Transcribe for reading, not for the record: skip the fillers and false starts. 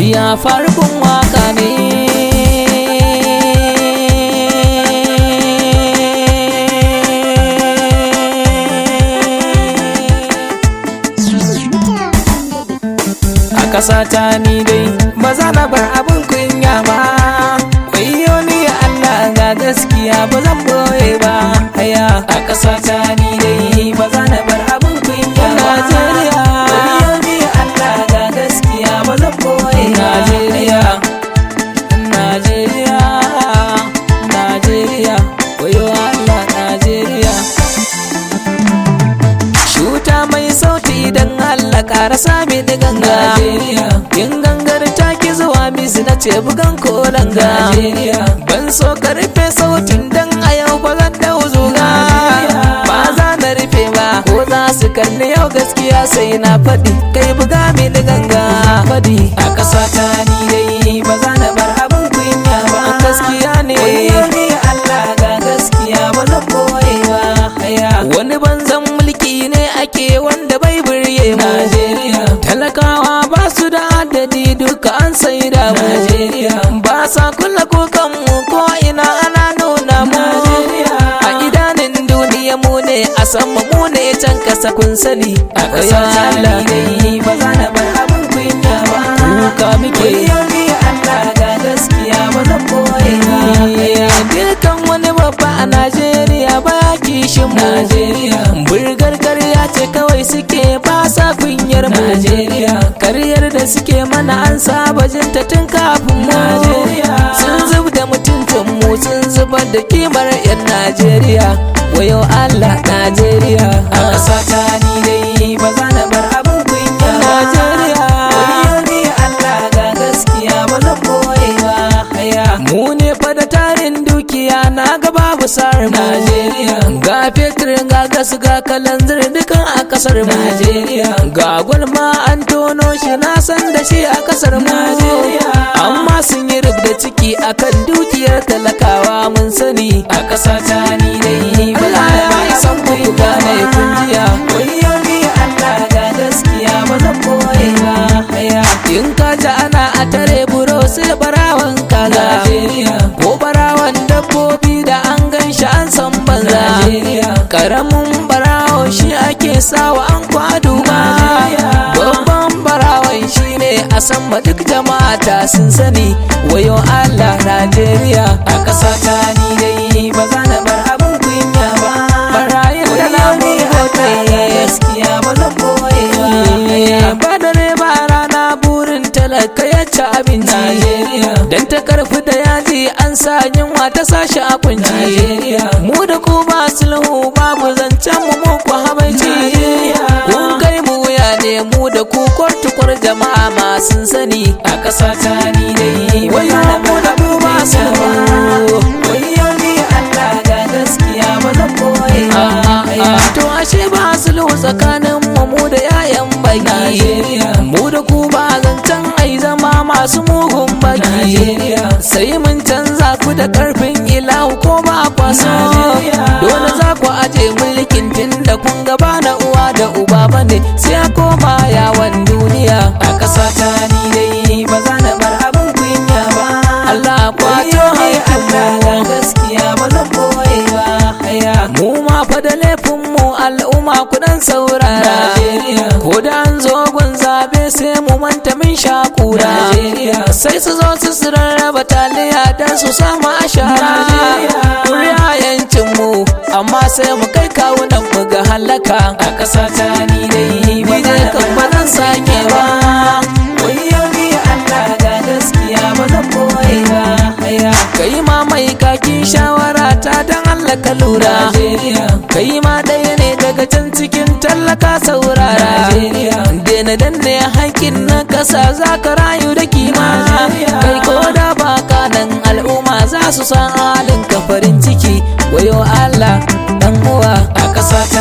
Najeriya farkon waka ne. A ƙasata ni dai ba za na bar abin kunya ba. Wayyo ni Allah ga gaskiya ba zan boye ba. Haya a ƙasata ni dai ba za na bar abin kunya ba. Najeriya wayyo ni Allah ga gaskiya ba zan boye ba. Najeriya Najeriya Najeriya wayyo Allah Najeriya. Shuta mai sauti dan Allah ƙara sami da ganga. Yin gangar taki zuwa misi na ce bugan kolanga. Ban so ka rufe sautin dan a yau ba zan dau zuga. Ba za na rufe ba ko za su kalli yau gaskiya sai na faɗi. Kai buga mini ganga faɗi. A ƙasa ta ni dai ba za na bar abin kunya ba. Gaskiya ne ni Allah ga gaskiya ba zan boye ba. Wani banzan mulki ne ake wanda bai burye mu. Talakawa ba su da adadi duka an sai da mu. Ba sa kula kukan mu ko ina ana nuna mu. A idanun duniya mu ne a sama mu ne can kasa kun sani. A ƙasa Allah dai ba za na bar abin kunya ba. Kuka muke ni Allah ga gaskiya ba zan boye ba. Dukan wani babba a Najeriya ba kishin mu. Burgar karya ce kawai suke ba sa kunyar mu. Karyar da suke mana an saba jinta tun kafin mu. Sun zub da mutuntun mu sun zubar da kimar 'yan Najeriya. Wayo Allah Najeriya. A ƙasa ta ni dai ba za na bar abin kunya ba. Najeriya wayo ni Allah ga gaskiya ba zan boye ba. Mu ne fa da tarin dukiya na ga babu sar mu. Ga fetur ga gas ga kalanzir dukan a kasar mu. Ga gwalma an tono shi na san da shi a kasar mu. Amma sun yi rubda ciki akan dukiyar talakawa mun sani. A ƙasa ta ni dai bala ya san ku gane kungiya. Wayyo ni Allah ga gaskiya ba zan boye ba. In ka ji ana a tare buro sai barawan kaza. Ko barawan dabbobi da an gan shi an san banza. Karamin barawo shi ake sawa an kwadu ba. Babban barawan shi ne a sama duk jama'a ta sun sani. Wayo Allah Najeriya. A ƙasa ta ni dai ba za na bar abin kunya ba. Barayin da na mu gaskiya ba zan boye ba. Ba dare ba rana burin talaka ya ci abinci. Dan ta karfi da yaji an sa yunwa ta sashi a kunci. Mu da ku ba sulhu babu zancen mu muku habaici. Kun kai mu wuya ne mu da ku kwartukwar jama'a ma sun sani. A ƙasa ta ni dai wayo mu da ku ba sulhu. Wayo ni Allah ga gaskiya ba zan boye ba. To ashe ba sulhu tsakanin mu da 'ya'yan baki. Mu da ku ba zancen ai zama masu mugun baki. Sai mun canza ku da karfin ilahu ko ba kwaso. Dole za ku aje mulkin tun da kun gaba na uwa da uba bane. Sai a koma yawon duniya. A ƙasa ta ni dai ba za na bar abin kunya ba. Allah kwato haƙƙin mu gaskiya ba zan boye ba. Mu ma fa da laifin mu al'umma kudan saurara. Ko da an zo gun zabe sai mu manta min shakura. Sai su zo su rarraba taliya dan su samu ashara. Kuriya yancin mu amma sai mu kai kawunan mu ga halaka. A ƙasa ta ni dai ba zan sake ba. Wayyo ni Allah ga gaskiya ba zan boye ba. Kai ma mai kakin shawara ta dan Allah ka lura. Kai ma ɗaya ne daga can cikin tallaka saurara. Dena danne haƙƙin na ƙasa za ka rayu da kima. Kai ko da baka nan al'umma za su san halin ka farin ciki. Wayo Allah dan uwa a ƙasa ta